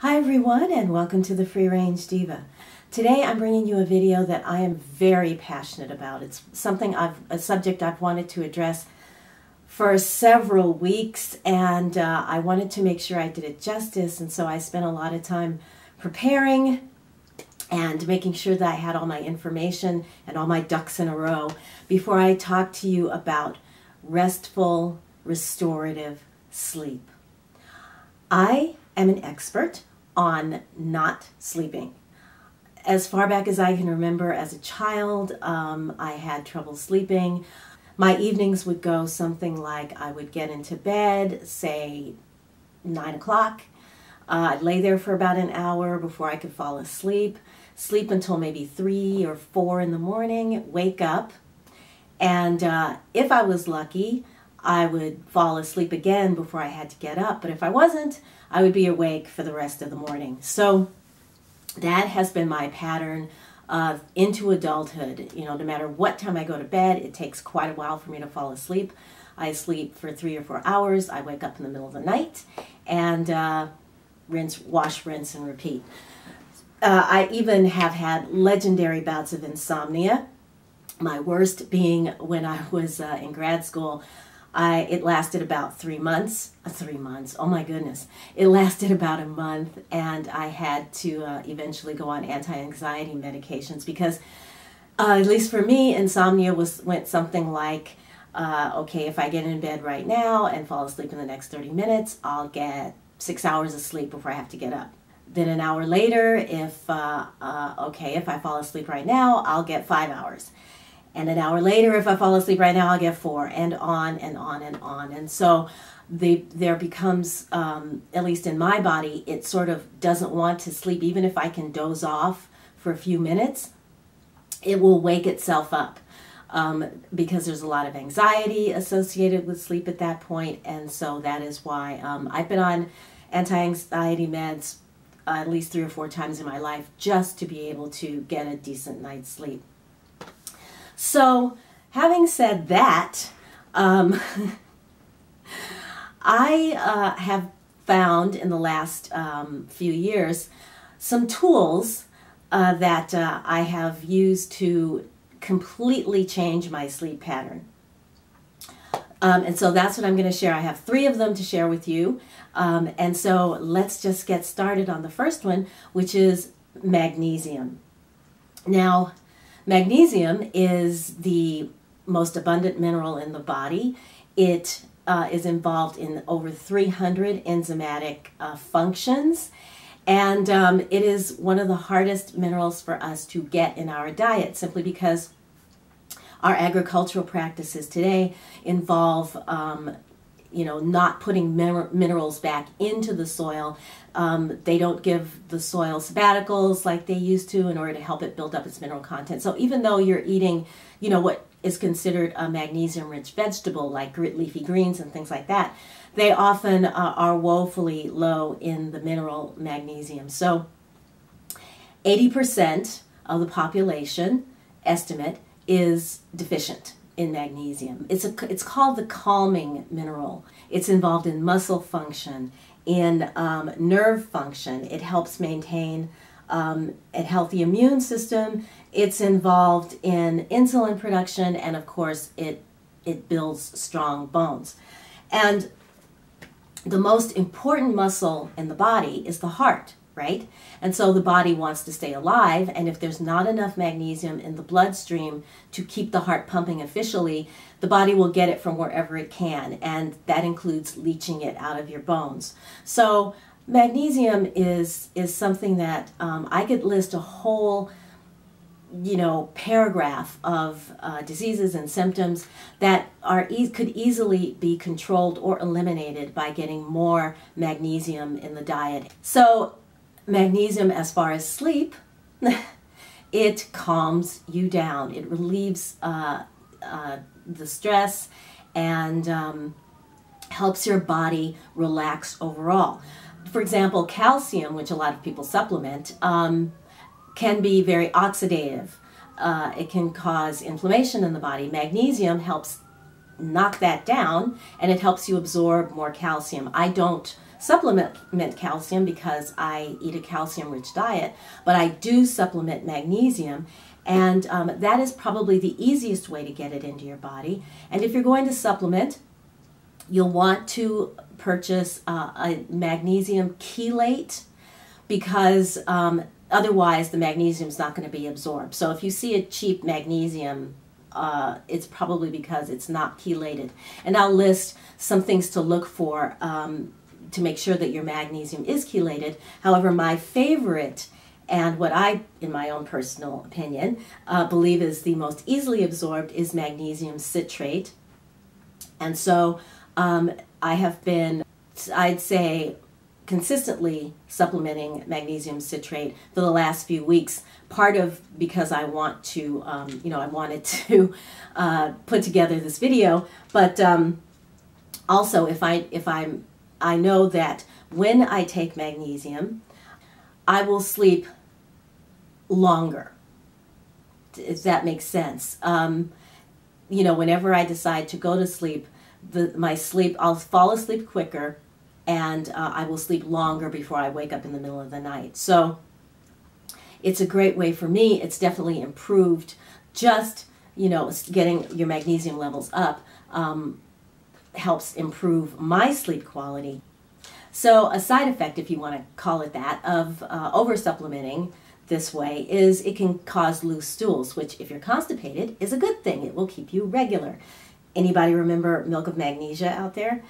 Hi everyone, and welcome to the Free Range Diva. Today I'm bringing you a video that I am very passionate about. It's a subject I've wanted to address for several weeks, and I wanted to make sure I did it justice, and so I spent a lot of time preparing and making sure that I had all my information and all my ducks in a row before I talk to you about restful, restorative sleep. I am an expert on not sleeping. As far back as I can remember as a child, I had trouble sleeping. My evenings would go something like I would get into bed, say 9 o'clock. I'd lay there for about an hour before I could fall asleep, sleep until maybe 3 or 4 in the morning, wake up, and if I was lucky, I would fall asleep again before I had to get up. But if I wasn't, I would be awake for the rest of the morning. So that has been my pattern into adulthood. You know, no matter what time I go to bed, it takes quite a while for me to fall asleep. I sleep for 3 or 4 hours. I wake up in the middle of the night and wash, rinse, and repeat. I even have had legendary bouts of insomnia. My worst being when I was in grad school. It lasted about 3 months. 3 months, oh my goodness. It lasted about a month, and I had to eventually go on anti-anxiety medications because, at least for me, insomnia went something like, okay, if I get in bed right now and fall asleep in the next 30 minutes, I'll get 6 hours of sleep before I have to get up. Then an hour later, if I fall asleep right now, I'll get 5 hours. And an hour later, if I fall asleep right now, I'll get 4, and on and on and on. And so there becomes, at least in my body, it sort of doesn't want to sleep. Even if I can doze off for a few minutes, it will wake itself up because there's a lot of anxiety associated with sleep at that point. And so that is why I've been on anti-anxiety meds at least 3 or 4 times in my life just to be able to get a decent night's sleep. So, having said that, I have found in the last few years some tools that I have used to completely change my sleep pattern. And so that's what I'm going to share. I have 3 of them to share with you. And so let's just get started on the first one, which is magnesium. Now, magnesium is the most abundant mineral in the body. It is involved in over 300 enzymatic functions, and it is one of the hardest minerals for us to get in our diet simply because our agricultural practices today involve not putting minerals back into the soil. They don't give the soil sabbaticals like they used to in order to help it build up its mineral content. So even though you're eating, what is considered a magnesium-rich vegetable like leafy greens and things like that, they often are woefully low in the mineral magnesium. So 80% of the population estimate is deficient in magnesium. It's called the calming mineral. It's involved in muscle function, in nerve function. It helps maintain a healthy immune system. It's involved in insulin production, and of course it builds strong bones. And the most important muscle in the body is the heart, right? And so the body wants to stay alive, and if there's not enough magnesium in the bloodstream to keep the heart pumping efficiently, the body will get it from wherever it can, and that includes leaching it out of your bones. So magnesium is something that I could list a whole paragraph of diseases and symptoms that could easily be controlled or eliminated by getting more magnesium in the diet. So magnesium, as far as sleep, it calms you down. It relieves the stress and helps your body relax overall. For example, calcium, which a lot of people supplement, can be very oxidative. It can cause inflammation in the body. Magnesium helps knock that down, and it helps you absorb more calcium. I don't supplement calcium because I eat a calcium-rich diet, but I do supplement magnesium, and that is probably the easiest way to get it into your body. And if you're going to supplement, you'll want to purchase a magnesium chelate, because otherwise the magnesium is not going to be absorbed. So if you see a cheap magnesium, it's probably because it's not chelated. And I'll list some things to look for to make sure that your magnesium is chelated. However, my favorite, and what I, in my own personal opinion, believe is the most easily absorbed, is magnesium citrate. And so I have been, I'd say, consistently supplementing magnesium citrate for the last few weeks. Part of because I want to, I wanted to put together this video, but also I know that when I take magnesium, I will sleep longer, if that makes sense. Whenever I decide to go to sleep, I'll fall asleep quicker, and I will sleep longer before I wake up in the middle of the night. So it's a great way for me. It's definitely improved. Just, getting your magnesium levels up helps improve my sleep quality. So a side effect, if you want to call it that, of over-supplementing this way is it can cause loose stools, which, if you're constipated, is a good thing. It will keep you regular. Anybody remember milk of magnesia out there?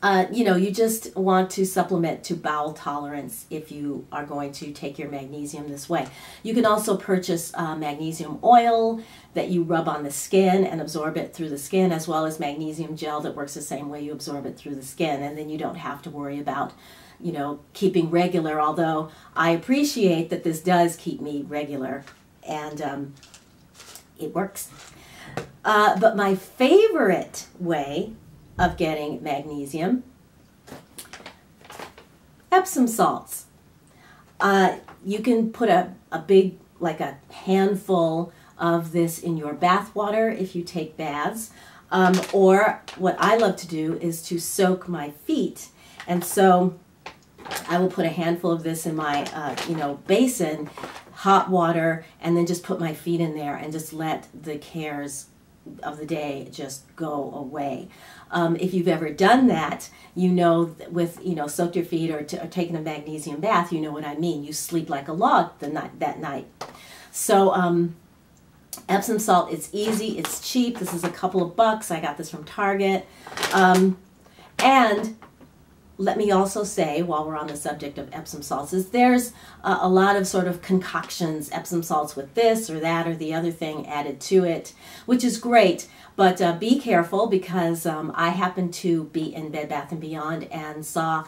You just want to supplement to bowel tolerance if you are going to take your magnesium this way. You can also purchase magnesium oil that you rub on the skin and absorb it through the skin, as well as magnesium gel that works the same way you absorb it through the skin, and then you don't have to worry about keeping regular, although I appreciate that this does keep me regular, and it works. But my favorite way of getting magnesium, Epsom salts. You can put a big, like a handful of this in your bath water if you take baths, or what I love to do is to soak my feet, and so I will put a handful of this in my basin, hot water, and then just put my feet in there and just let the cares of the day just go away. If you've ever done that, with soaked your feet or taken a magnesium bath, you know what I mean. You sleep like a log that night. So Epsom salt, it's easy, it's cheap. This is a couple of bucks. I got this from Target. And let me also say, while we're on the subject of Epsom salts, is there's a lot of sort of concoctions, Epsom salts with this or that or the other thing added to it, which is great, but be careful, because I happened to be in Bed Bath & Beyond and saw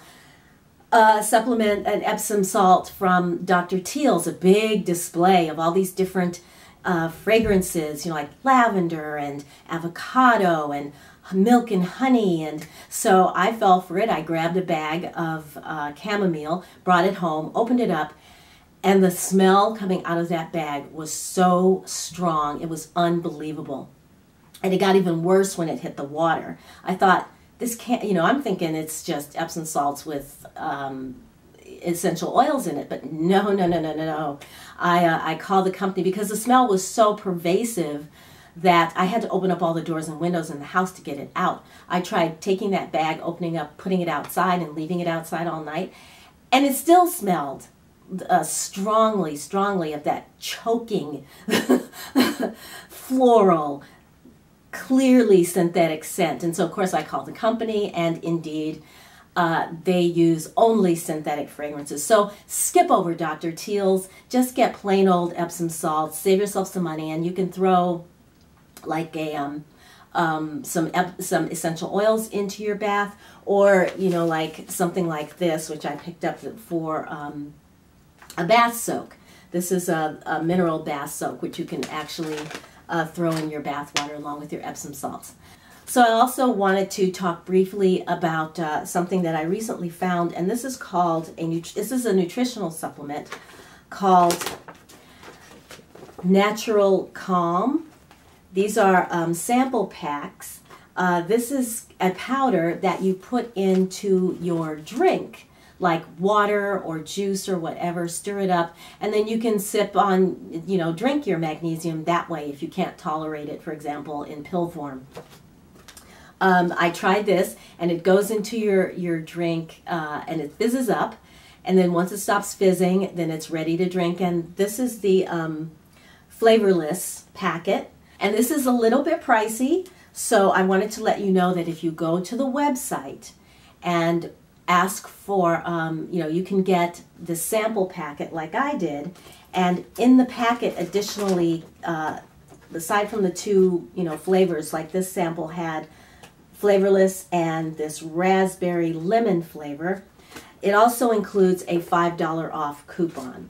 a supplement, an Epsom salt from Dr. Teal's, a big display of all these different fragrances, like lavender and avocado and milk and honey, and so I fell for it. I grabbed a bag of chamomile, brought it home, opened it up, and the smell coming out of that bag was so strong. It was unbelievable. And it got even worse when it hit the water. I thought, this can't, I'm thinking it's just Epsom salts with essential oils in it, but no. I called the company because the smell was so pervasive that I had to open up all the doors and windows in the house to get it out. I tried taking that bag, opening up, putting it outside, and leaving it outside all night, and it still smelled strongly of that choking, floral, clearly synthetic scent. And so, of course, I called the company, and indeed, they use only synthetic fragrances. So skip over Dr. Teal's. Just get plain old Epsom salts. Save yourself some money, and you can throw like some essential oils into your bath, or like something like this, which I picked up for a bath soak. This is a mineral bath soak, which you can actually throw in your bath water along with your Epsom salts. So I also wanted to talk briefly about something that I recently found, and this is called this is a nutritional supplement called Natural Calm. These are sample packs This is a powder that you put into your drink, like water or juice or whatever. Stir it up, and then you can sip on, drink your magnesium that way if you can't tolerate it, for example, in pill form. I tried this, and it goes into your drink, and it fizzes up, and then once it stops fizzing, then it's ready to drink. And this is the flavorless packet, and this is a little bit pricey, so I wanted to let you know that if you go to the website and ask for, you can get the sample packet like I did, and in the packet additionally, aside from the two, flavors, like this sample had flavorless and this raspberry lemon flavor, it also includes a $5 off coupon.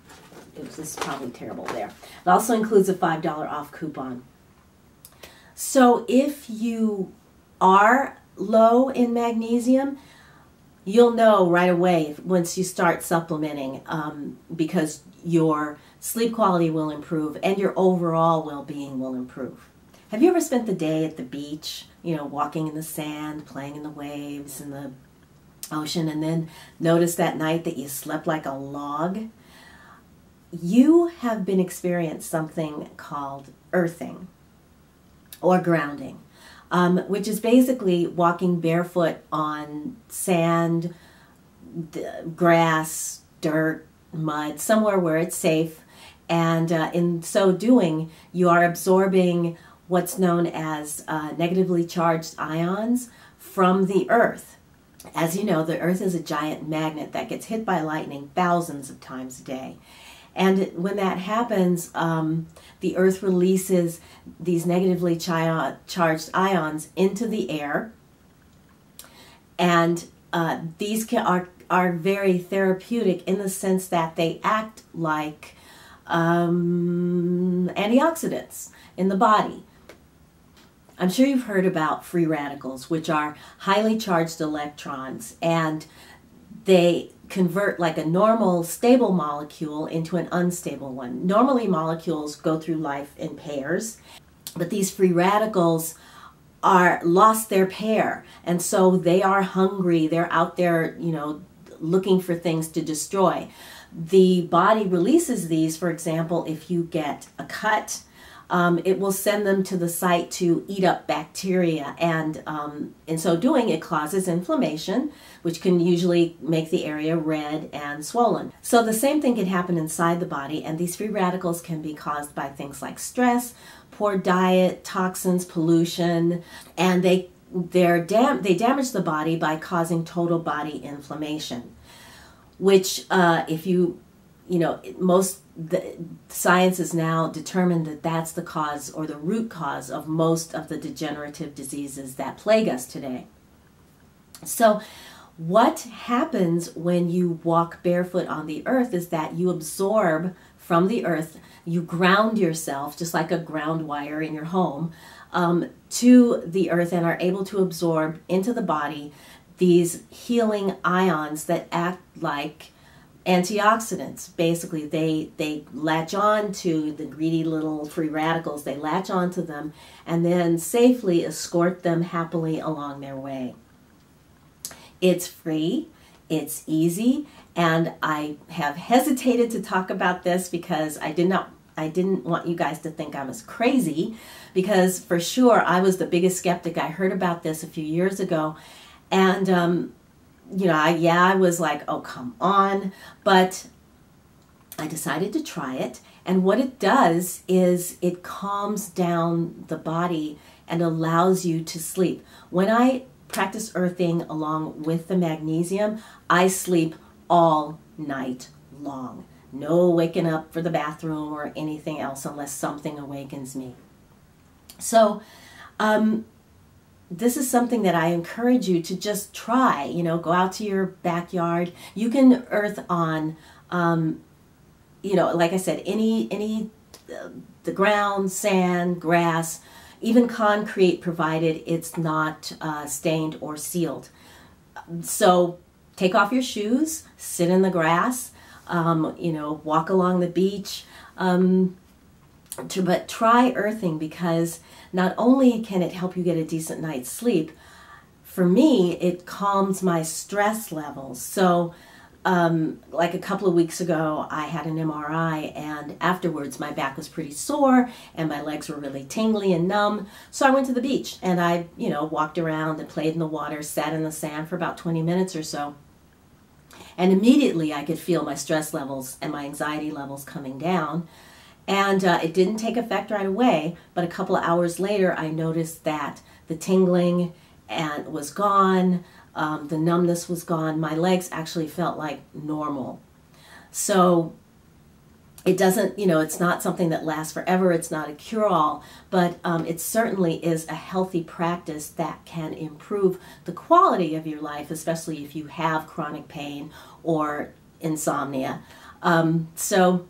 This is probably terrible there. It also includes a $5 off coupon. So if you are low in magnesium, you'll know right away once you start supplementing, because your sleep quality will improve and your overall well-being will improve. Have you ever spent the day at the beach, walking in the sand, playing in the waves in the ocean, and then noticed that night that you slept like a log? You have been experiencing something called earthing or grounding, which is basically walking barefoot on sand, grass, dirt, mud, somewhere where it's safe. And in so doing, you are absorbing what's known as negatively charged ions from the earth. As you know, the earth is a giant magnet that gets hit by lightning thousands of times a day. And when that happens, the earth releases these negatively charged ions into the air. And these are very therapeutic in the sense that they act like antioxidants in the body. I'm sure you've heard about free radicals, which are highly charged electrons, and they convert like a normal stable molecule into an unstable one. Normally molecules go through life in pairs, but these free radicals lost their pair, and so they are hungry. They're out there, looking for things to destroy. The body releases these. For example, if you get a cut, it will send them to the site to eat up bacteria, and in so doing it causes inflammation, which can usually make the area red and swollen. So the same thing can happen inside the body, and these free radicals can be caused by things like stress, poor diet, toxins, pollution, and they damage the body by causing total body inflammation, which the science has now determined that that's the cause or the root cause of most of the degenerative diseases that plague us today. So what happens when you walk barefoot on the earth is that you absorb from the earth, you ground yourself, just like a ground wire in your home, to the earth, and are able to absorb into the body these healing ions that act like antioxidants. Basically, they latch on to the greedy little free radicals. They latch onto them and then safely escort them happily along their way. It's free, it's easy, and I have hesitated to talk about this because I didn't want you guys to think I was crazy, because for sure I was the biggest skeptic. I heard about this a few years ago, and I was like, oh, come on. But I decided to try it. And what it does is it calms down the body and allows you to sleep. When I practice earthing along with the magnesium, I sleep all night long. No waking up for the bathroom or anything else unless something awakens me. So, this is something that I encourage you to just try. Go out to your backyard. You can earth on, like I said, any the ground, sand, grass, even concrete, provided it's not stained or sealed. So take off your shoes, sit in the grass, walk along the beach. But try earthing, because not only can it help you get a decent night's sleep, for me, it calms my stress levels. So like a couple of weeks ago, I had an MRI, and afterwards my back was pretty sore and my legs were really tingly and numb. So I went to the beach and I, walked around and played in the water, sat in the sand for about 20 minutes or so. And immediately I could feel my stress levels and my anxiety levels coming down. And it didn't take effect right away, but a couple of hours later I noticed that the tingling was gone. The numbness was gone. My legs actually felt like normal. So it doesn't, it's not something that lasts forever. It's not a cure-all, but it certainly is a healthy practice that can improve the quality of your life, especially if you have chronic pain or insomnia. So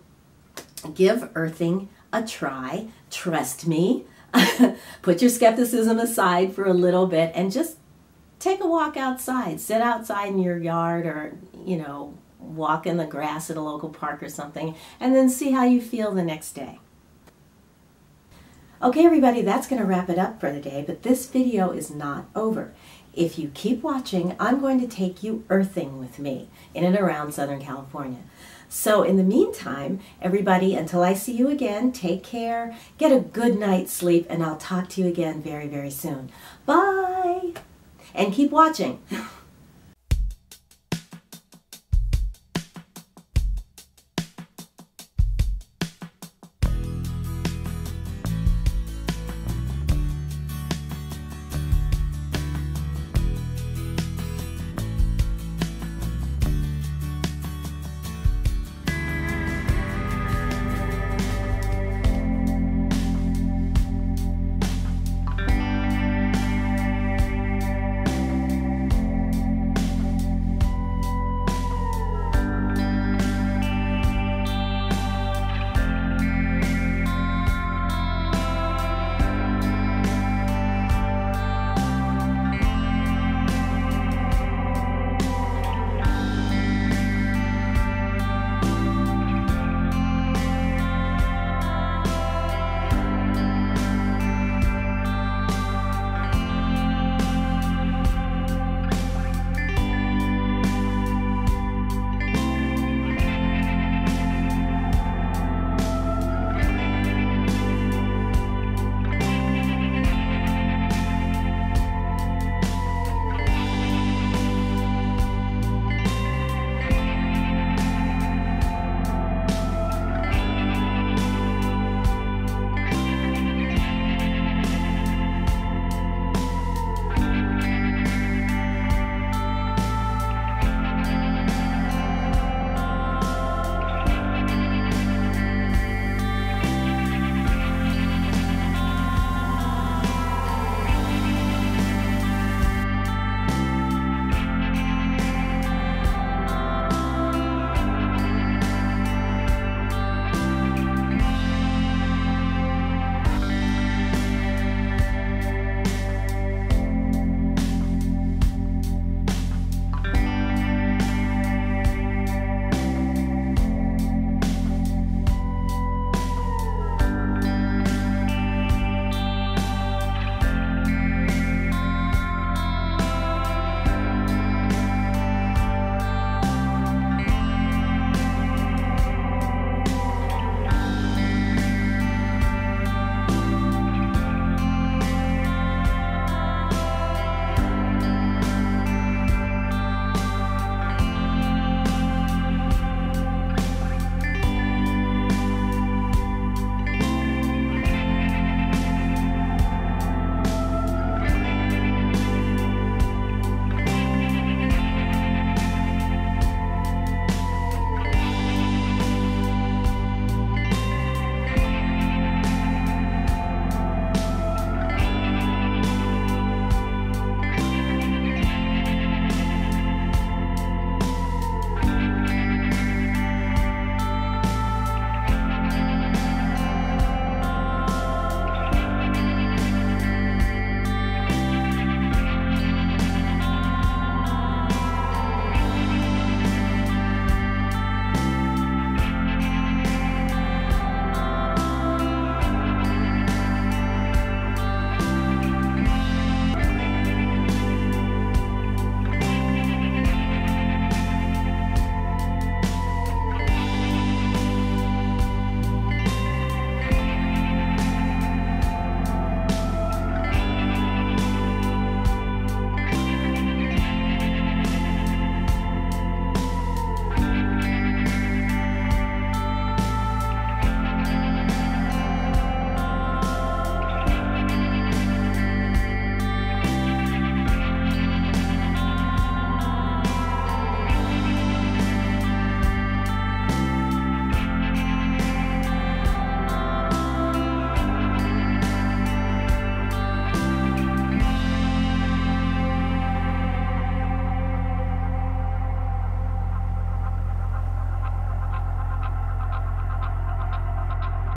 give earthing a try. Trust me. Put your skepticism aside for a little bit and just take a walk outside. Sit outside in your yard, or, walk in the grass at a local park or something, and then see how you feel the next day. Okay, everybody, that's going to wrap it up for the day, but this video is not over. If you keep watching, I'm going to take you earthing with me in and around Southern California. So in the meantime, everybody, until I see you again, take care, get a good night's sleep, and I'll talk to you again very, very soon. Bye! And keep watching.